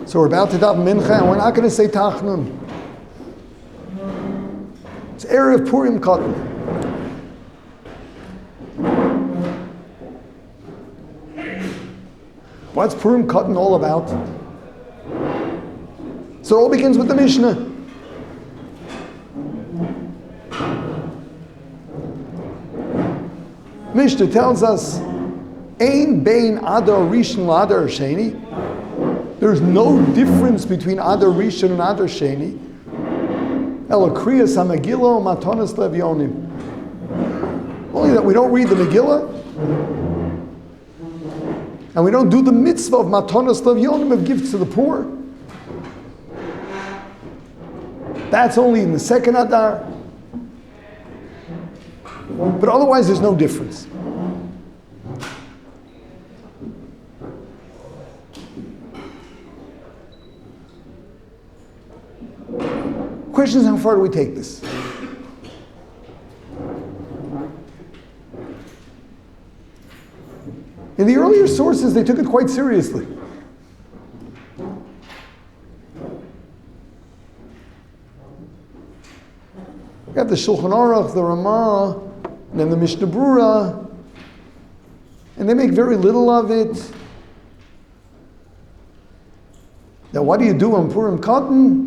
So we're about to daven mincha, and we're not going to say tachnun. It's Erev Purim Katan. What's Purim Katan all about? So it all begins with the Mishnah. Mishnah tells us, Ein bein Adar Rishon l'Adar Sheni. There's no difference between Adar Rishon and Adar Sheni. Ela kriyas ha-Megillah matonas levyonim. Only that we don't read the Megillah, and we don't do the mitzvah of matonas levyonim, of gifts to the poor. That's only in the second Adar. But otherwise, there's no difference. Question is, how far do we take this? In the earlier sources, they took it quite seriously. We got the Shulchan Aruch, the Ramah, and then the Mishnah Brura, and they make very little of it. Now, what do you do on Purim Katan?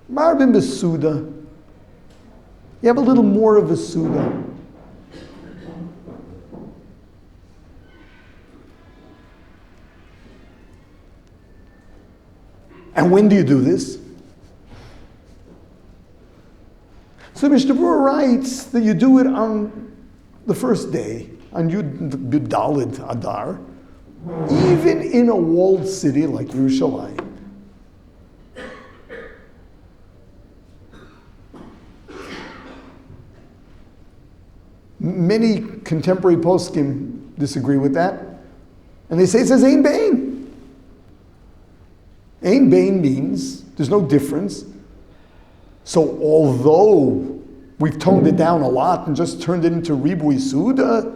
Marbin Besuda. You have a little more of a Suda. And when do you do this? So Mishnah Brura writes that you do it on the first day, on Yud Daled Adar, even in a walled city like Yerushalayim. Many contemporary poskim disagree with that, and they say it says Ein Bein. Ein Bein means there's no difference. So although we've toned it down a lot and just turned it into Ribui Suda,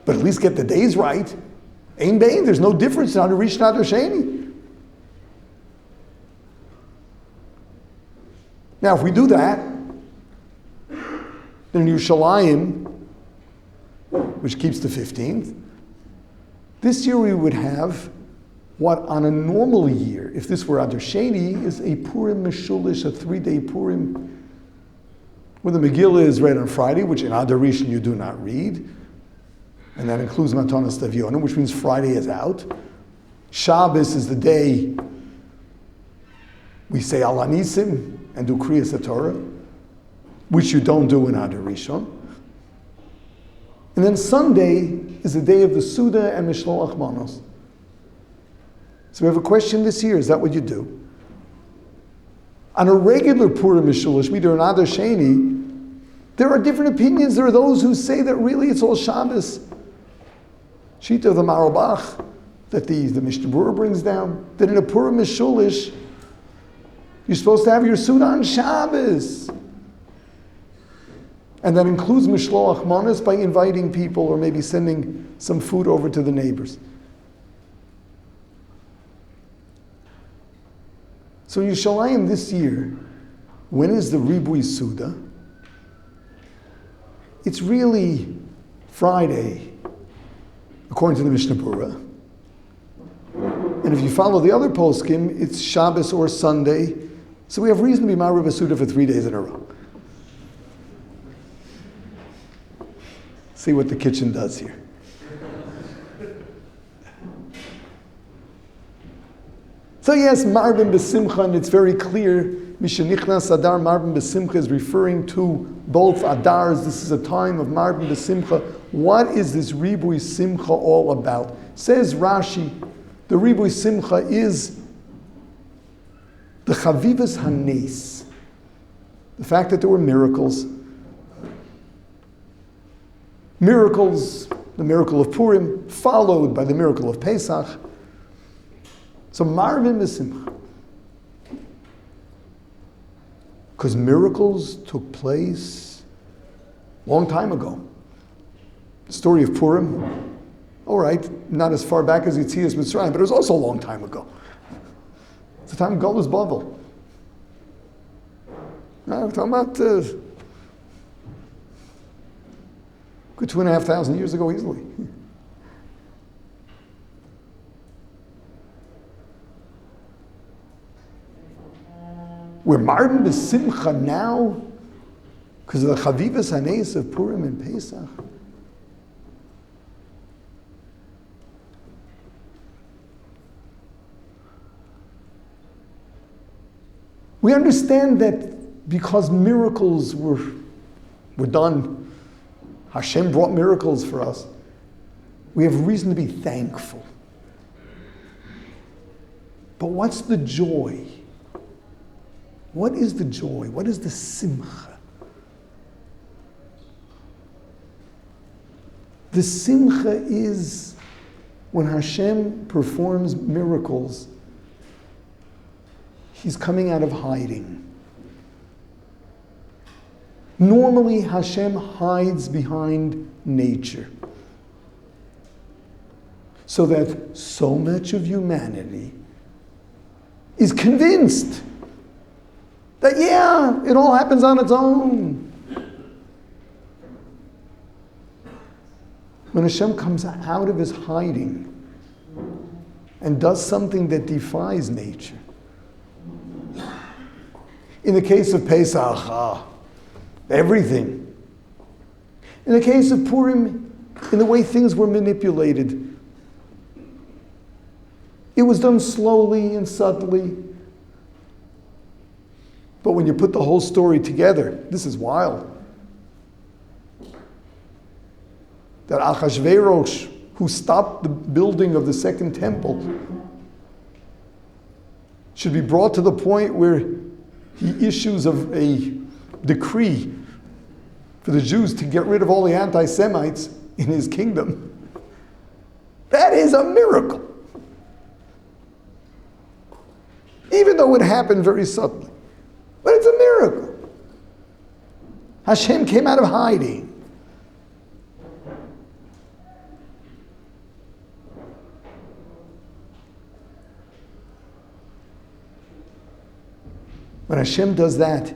but at least get the days right. Ein Bein, there's no difference in Adar Rishon Adar Sheni. Now if we do that, then Yerushalayim, which keeps the 15th, this year we would have what on a normal year, if this were Adar Sheni, is a Purim Meshulish, a 3-day Purim, where the Megillah is read on Friday, which in Adar Rishon you do not read, and that includes Matanas Levyonim, which means Friday is out. Shabbos is the day we say Al Anisim and do Kriyas HaTorah, which you don't do in Adar Rishon. And then Sunday is the day of the Suda and Mishloach Manos. So we have a question this year, is that what you do? On a regular Purim Mishulish, either an Adar Sheni, there are different opinions. There are those who say that really it's all Shabbos. Shita of the Marobach, that the Mishnah Brura brings down, that in a Purim Mishulish, you're supposed to have your Suda on Shabbos. And that includes Mishloach Manos by inviting people or maybe sending some food over to the neighbors. So Yerushalayim this year, when is the Ribui Suda? It's really Friday, according to the Mishnah Brura. And if you follow the other poskim, it's Shabbos or Sunday. So we have reason to be Ma'ariv Suda for 3 days in a row. See what the kitchen does here. So yes, Marbin B'Simcha, and it's very clear, Mishanichnas Adar Marbin B'Simcha is referring to both Adars. This is a time of Marbin B'Simcha. What is this Ribui Simcha all about? Says Rashi, the Ribui Simcha is the Chavivas Hanes, the fact that there were miracles. Miracles, the miracle of Purim, followed by the miracle of Pesach. So Marvin B'Simcha. Because miracles took place a long time ago. The story of Purim, All right, not as far back as Yitzias Mitzrayim, but it was also a long time ago. It's the time of Golus Bavel. I'm talking about good 2,500 years ago easily. We're martin b'simcha now because of the chavivas haneis of Purim and Pesach. We understand that because miracles were done, Hashem brought miracles for us, we have reason to be thankful. But what's the joy? What is the joy? What is the simcha? The simcha is when Hashem performs miracles, He's coming out of hiding. Normally, Hashem hides behind nature, so that so much of humanity is convinced that, yeah, it all happens on its own. When Hashem comes out of his hiding and does something that defies nature, in the case of Pesach, everything. In the case of Purim, in the way things were manipulated, it was done slowly and subtly. But when you put the whole story together, this is wild. That Achashverosh, who stopped the building of the second temple, should be brought to the point where he issues a decree for the Jews to get rid of all the anti-Semites in his kingdom. That is a miracle. Even though it happened very subtly. But it's a miracle. Hashem came out of hiding. When Hashem does that,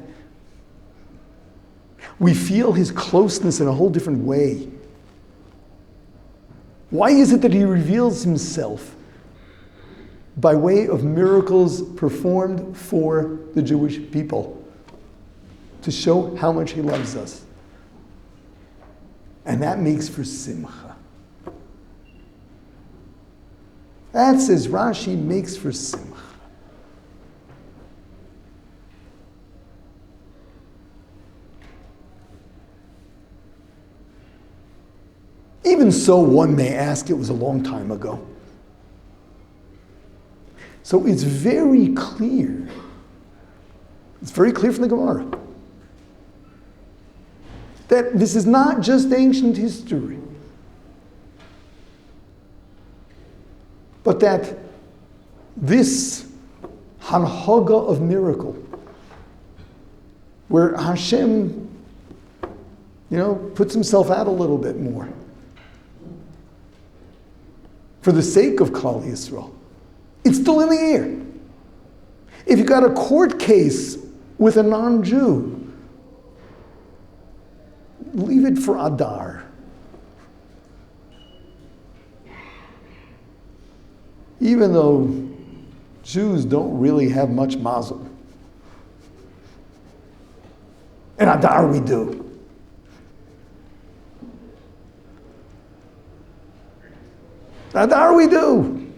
we feel his closeness in a whole different way. Why is it that he reveals himself by way of miracles performed for the Jewish people? To show how much he loves us. And that makes for simcha. That, says Rashi, makes for simcha. Even so, one may ask, it was a long time ago. So it's very clear. It's very clear from the Gemara that this is not just ancient history, but that this hanhaga of miracle, where Hashem, puts himself out a little bit more, for the sake of Klal Yisrael, it's still in the air. If you got a court case with a non-Jew, leave it for Adar. Even though Jews don't really have much mazel. In Adar we do. Adar we do.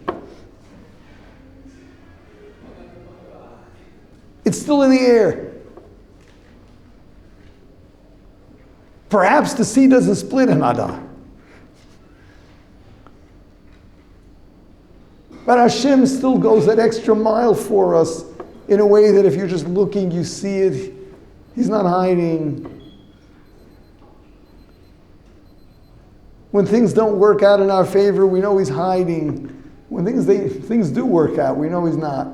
It's still in the air. Perhaps the sea doesn't split in Adar. But Hashem still goes that extra mile for us in a way that if you're just looking, you see it. He's not hiding. When things don't work out in our favor, we know he's hiding. When things do work out, we know he's not.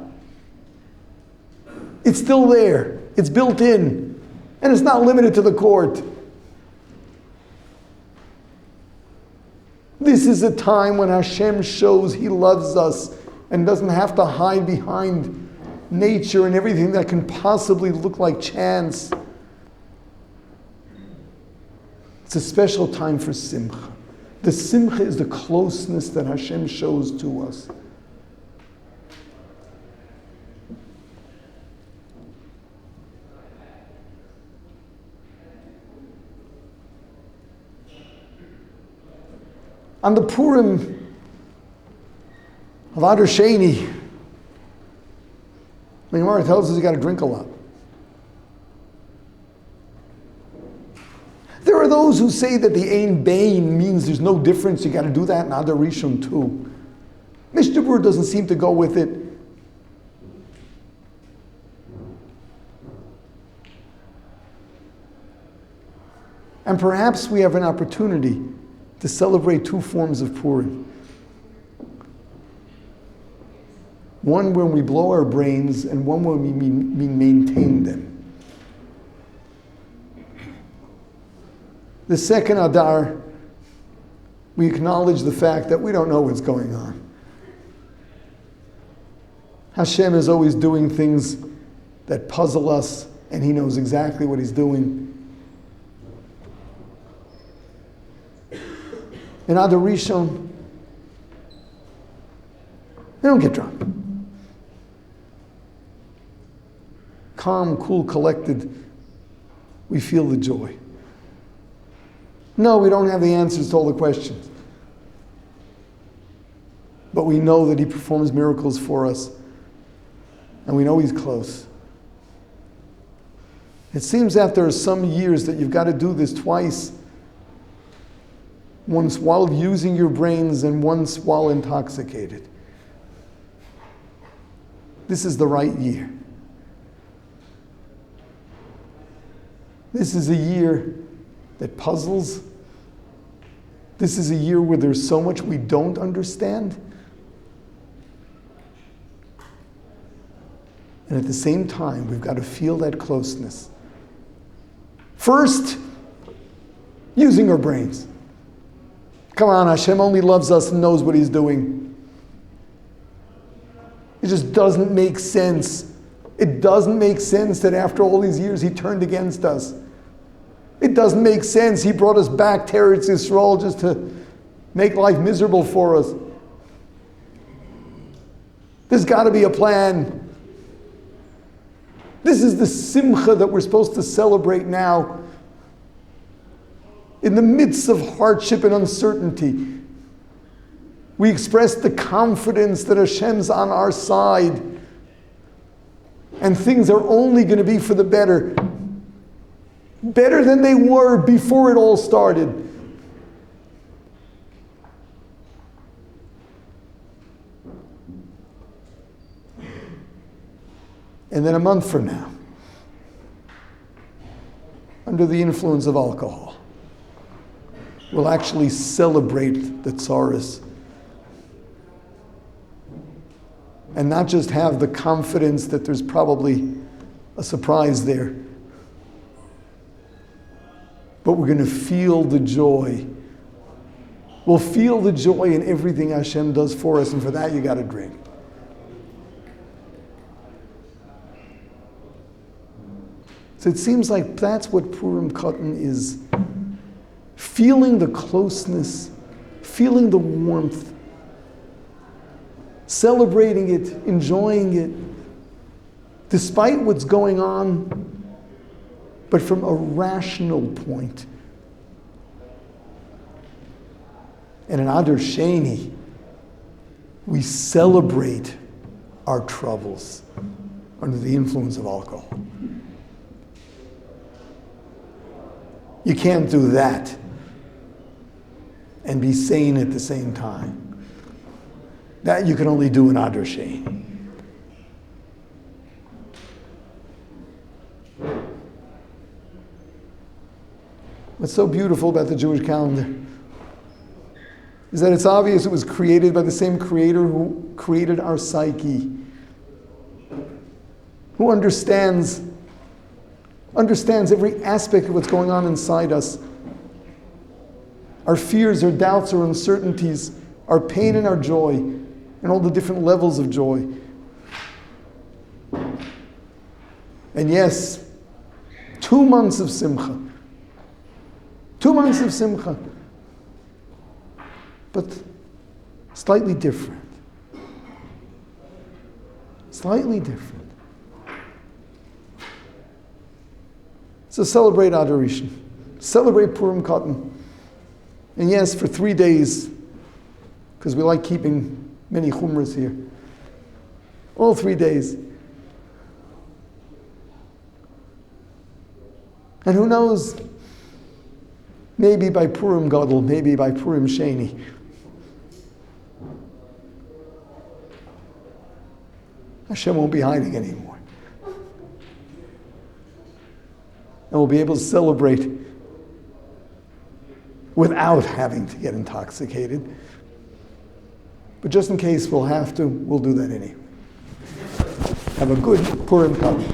It's still there. It's built in. And it's not limited to the court. This is a time when Hashem shows He loves us and doesn't have to hide behind nature and everything that can possibly look like chance. It's a special time for simcha. The simcha is the closeness that Hashem shows to us. On the Purim of Adar Sheni, the Gemara tells us you got to drink a lot. There are those who say that the Ein Bain means there's no difference, you got to do that in Adar Rishon too. Mishnah Berurah doesn't seem to go with it. And perhaps we have an opportunity to celebrate two forms of Purim. One when we blow our brains, and one when we maintain them. The second Adar, we acknowledge the fact that we don't know what's going on. Hashem is always doing things that puzzle us, and He knows exactly what He's doing. In Adar Rishon, they don't get drunk. Calm, cool, collected, we feel the joy. No, we don't have the answers to all the questions. But we know that He performs miracles for us, and we know He's close. It seems that there are some years that you've got to do this twice. Once while using your brains and once while intoxicated. This is the right year. This is a year that puzzles. This is a year where there's so much we don't understand. And at the same time, we've got to feel that closeness. First, using our brains. Come on, Hashem only loves us and knows what He's doing. It just doesn't make sense. It doesn't make sense that after all these years He turned against us. It doesn't make sense He brought us back to Eretz Yisrael just to make life miserable for us. There's got to be a plan. This is the simcha that we're supposed to celebrate now. In the midst of hardship and uncertainty, we express the confidence that Hashem's on our side and things are only going to be for the better. Better than they were before it all started. And then a month from now, under the influence of alcohol, we'll actually celebrate the tzaras. And not just have the confidence that there's probably a surprise there, but we're going to feel the joy. We'll feel the joy in everything Hashem does for us, and for that you got to drink. So it seems like that's what Purim Katan is. Feeling the closeness, feeling the warmth, celebrating it, enjoying it, despite what's going on, but from a rational point. And in Adar Sheni, we celebrate our troubles under the influence of alcohol. You can't do that and be sane at the same time. That you can only do in Adar Sheni. What's so beautiful about the Jewish calendar is that it's obvious it was created by the same Creator who created our psyche, who understands every aspect of what's going on inside us. our fears, our doubts, our uncertainties, our pain and our joy, and all the different levels of joy. And yes, 2 months of simcha. 2 months of simcha. But slightly different. Slightly different. So celebrate Adoration. Celebrate Purim Katan. And yes, for 3 days, because we like keeping many chumras here. All 3 days. And who knows, maybe by Purim Gadol, maybe by Purim Sheni, Hashem won't be hiding anymore. And we'll be able to celebrate without having to get intoxicated. But just in case we'll have to, we'll do that anyway. Have a good Purim Katan.